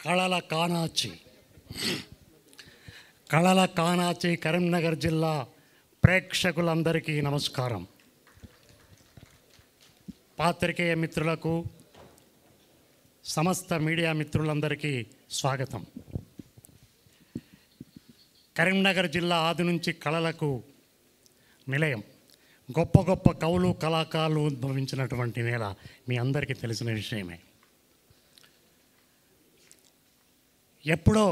కళల కానాచి కళల కానాచి కరీంనగర్ జిల్లా ప్రేక్షకులందరికీ నమస్కారం. పాత్రికేయ మిత్రులకు, సమస్త మీడియా మిత్రులందరికీ స్వాగతం. కరీంనగర్ జిల్లా ఆది నుంచి కళలకు నిలయం. గొప్ప గొప్ప కవులు, కళాకారులు ఉద్భవించినటువంటి నేల మీ అందరికీ తెలిసిన విషయమే. ఎప్పుడో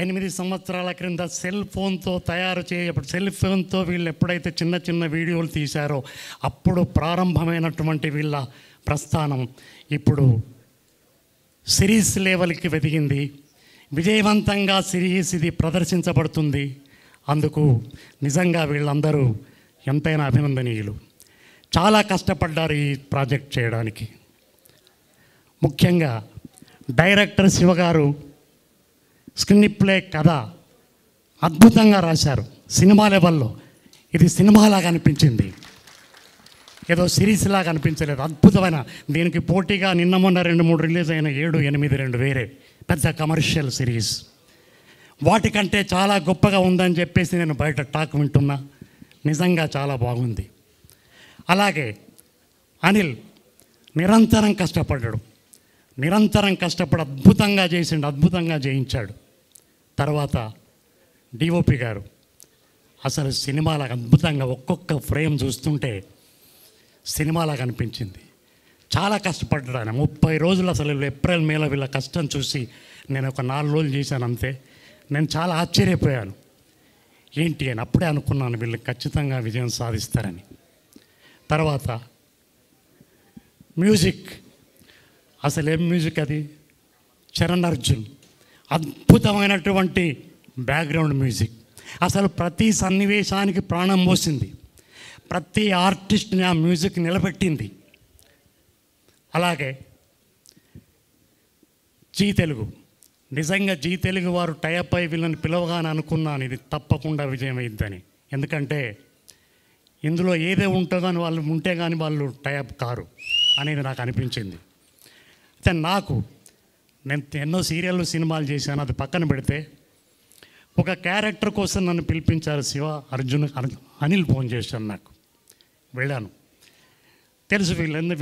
8 సంవత్సరాల క్రింద సెల్ ఫోన్తో సెల్ ఫోన్తో వీళ్ళు ఎప్పుడైతే చిన్న చిన్న వీడియోలు తీశారో అప్పుడు ప్రారంభమైనటువంటి వీళ్ళ ప్రస్థానం ఇప్పుడు సిరీస్ లెవెల్కి వెదిగింది. విజయవంతంగా సిరీస్ ఇది ప్రదర్శించబడుతుంది. అందుకు నిజంగా వీళ్ళందరూ ఎంతైనా అభినందనీయులు. చాలా కష్టపడ్డారు ఈ ప్రాజెక్ట్ చేయడానికి. ముఖ్యంగా డైరెక్టర్ శివగారు స్క్రీన్ ప్లే కథ అద్భుతంగా రాశారు. సినిమా లెవెల్లో ఇది సినిమాలాగా అనిపించింది, ఏదో సిరీస్ లాగా అనిపించలేదు. అద్భుతమైన, దీనికి పోటీగా నిన్న మొన్న 2-3 రిలీజ్ అయిన 7, 8 2 వేరే పెద్ద కమర్షియల్ సిరీస్. వాటికంటే చాలా గొప్పగా ఉందని చెప్పేసి నేను బయట టాక్ వింటున్నా. నిజంగా చాలా బాగుంది. అలాగే అనిల్ నిరంతరం కష్టపడ్డాడు, అద్భుతంగా చేసిండు, అద్భుతంగా చేయించాడు. తర్వాత డిఓపి గారు అసలు సినిమాలాగా అద్భుతంగా ఒక్కొక్క ఫ్రేమ్ చూస్తుంటే సినిమాలాగా అనిపించింది. చాలా కష్టపడ్డాడు ఆయన. 30 రోజులు అసలు ఏప్రిల్ మేలో వీళ్ళ కష్టం చూసి నేను ఒక 4 రోజులు చేశాను అంతే. నేను చాలా ఆశ్చర్యపోయాను. ఏంటి అని అప్పుడే అనుకున్నాను వీళ్ళు ఖచ్చితంగా విజయం సాధిస్తారని. తర్వాత మ్యూజిక్, అసలు ఏం మ్యూజిక్ అది! చరణ్ అర్జున్ అద్భుతమైనటువంటి బ్యాక్గ్రౌండ్ మ్యూజిక్. అసలు ప్రతి సన్నివేశానికి ప్రాణం పోసింది, ప్రతి ఆర్టిస్ట్ని ఆ మ్యూజిక్ నిలబెట్టింది. అలాగే జీ తెలుగు, నిజంగా జీ తెలుగు వారు టైప్ అయి వీళ్ళని పిలవగానే అనుకున్నాను ఇది తప్పకుండా విజయం అయ్యిద్దని. ఎందుకంటే ఇందులో ఏదే ఉంటుందో అని వాళ్ళు ఉంటే కానీ వాళ్ళు టైప్ కారు అనేది నాకు అనిపించింది. అయితే నేను ఎన్నో సీరియళ్ళు, సినిమాలు చేశాను. అది పక్కన పెడితే ఒక క్యారెక్టర్ కోసం నన్ను పిలిపించారు అనిల్ ఫోన్ చేశాను. నాకు వెళ్ళాను. తెలుసు వీళ్ళు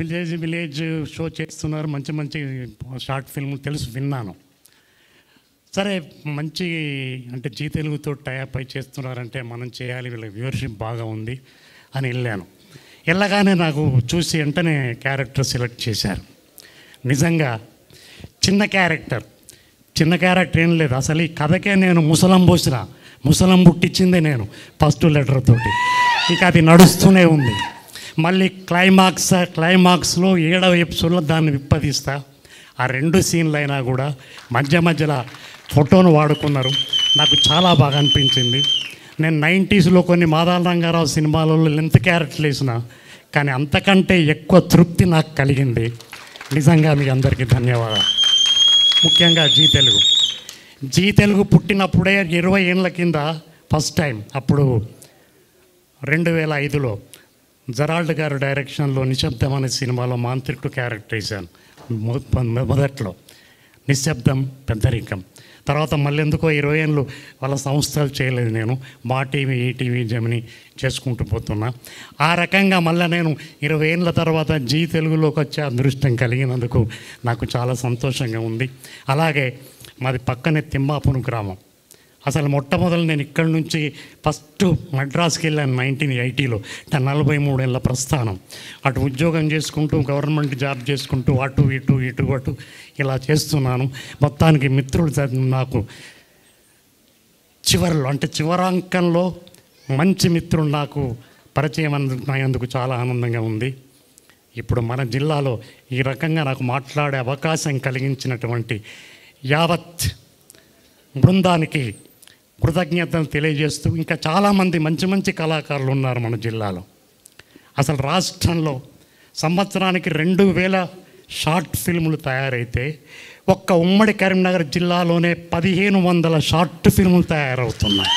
విలేజ్ షో చేస్తున్నారు, మంచి మంచి షార్ట్ ఫిల్మ్ తెలుసు, విన్నాను. సరే మంచి అంటే జీ తెలుగుతో టైప్ అయి చేస్తున్నారంటే మనం చేయాలి, వీళ్ళ వ్యూవర్షిప్ బాగా ఉంది అని వెళ్ళాను. వెళ్ళగానే నాకు చూసి వెంటనే క్యారెక్టర్ సెలెక్ట్ చేశారు. నిజంగా చిన్న క్యారెక్టర్ ఏం లేదు. అసలు ఈ కథకే నేను ముసలం పుట్టించిందే నేను ఫస్ట్ లెటర్ తోటి. ఇక అది నడుస్తూనే ఉంది. మళ్ళీ క్లైమాక్స్లో 7వ ఎపిసోడ్లో దాన్ని విప్పదీస్తా. ఆ 2 సీన్లు అయినా కూడా మధ్యలో ఫోటోను వాడుకున్నారు. నాకు చాలా బాగా అనిపించింది. నేను 90sలో కొన్ని మాదాల రంగారావు సినిమాలలో లెంత్ క్యారెక్టర్లు వేసిన, కానీ అంతకంటే ఎక్కువ తృప్తి నాకు కలిగింది. నిజంగా మీ అందరికీ ధన్యవాదాలు. ముఖ్యంగా జీ తెలుగు పుట్టినప్పుడే 20 ఏళ్ళ కింద ఫస్ట్ టైం, అప్పుడు 2005లో జరాల్డ్ గారు డైరెక్షన్లో నిశ్శబ్దం అనే సినిమాలో మాంత్రికుడు క్యారెక్టర్ వేశాను. మొదట్లో నిశ్శబ్దం, పెద్దరికం. తర్వాత మళ్ళీ ఎందుకో 20 ఏళ్ళు వాళ్ళ సంస్థలు చేయలేదు. నేను మా టీవీ, ఈటీవీ, జమిని చేసుకుంటూ పోతున్నా. ఆ రకంగా మళ్ళీ నేను 20 ఏళ్ళ తర్వాత జీ తెలుగులోకి వచ్చే అదృష్టం కలిగినందుకు నాకు చాలా సంతోషంగా ఉంది. అలాగే మాది పక్కనే తిమ్మాపురం గ్రామం. అసలు మొట్టమొదలు నేను ఇక్కడి నుంచి ఫస్ట్ మద్రాసుకి వెళ్ళాను 1980లో. 43 ఏళ్ళ ప్రస్థానం. అటు ఉద్యోగం చేసుకుంటూ, గవర్నమెంట్ జాబ్ చేసుకుంటూ, అటు ఇటు ఇలా చేస్తున్నాను. మొత్తానికి మిత్రులు నాకు చివరాంకంలో మంచి మిత్రులు నాకు పరిచయం అయినందుకు చాలా ఆనందంగా ఉంది. ఇప్పుడు మన జిల్లాలో ఈ రకంగా నాకు మాట్లాడే అవకాశం కలిగించినటువంటి యావత్ బృందానికి కృతజ్ఞతలు తెలియజేస్తూ, ఇంకా చాలామంది మంచి కళాకారులు ఉన్నారు మన జిల్లాలో. అసలు రాష్ట్రంలో సంవత్సరానికి 2000 షార్ట్ ఫిల్ములు తయారైతే ఒక్క ఉమ్మడి కరీంనగర్ జిల్లాలోనే 1500 షార్ట్ ఫిల్ములు తయారవుతున్నాయి.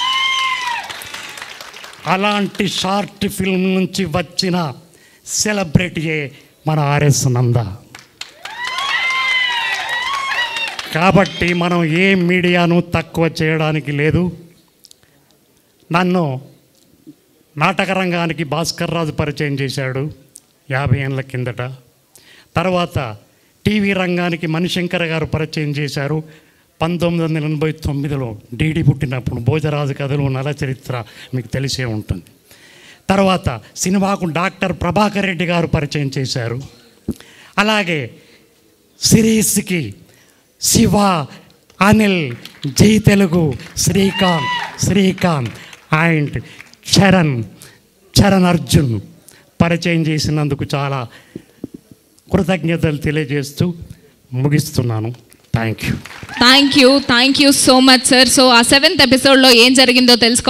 అలాంటి షార్ట్ ఫిల్మ్ నుంచి వచ్చిన సెలబ్రిటీయే మన ఆర్ఎస్ నంద. కాబట్టి మనం ఏ మీడియాను తక్కువ చేయడానికి లేదు. నన్ను నాటక రంగానికి భాస్కర్ రాజు పరిచయం చేశాడు 50 ఏళ్ళ కిందట. తర్వాత టీవీ రంగానికి మణిశంకర్ గారు పరిచయం చేశారు 1989లో డీడీ పుట్టినప్పుడు. భోజరాజు కథలు, నల చరిత్ర మీకు తెలిసే ఉంటుంది. తర్వాత సినిమాకు డాక్టర్ ప్రభాకర్ రెడ్డి గారు పరిచయం చేశారు. అలాగే సిరీస్కి శివ, అనిల్, జై తెలుగు, శ్రీకాంత్ అండ్ చరణ్ అర్జున్ పరిచయం చేసినందుకు చాలా కృతజ్ఞతలు తెలియజేస్తూ ముగిస్తున్నాను. Thank you so much sir. So ఆ 7th ఎపిసోడ్లో ఏం జరిగిందో తెలుసుకో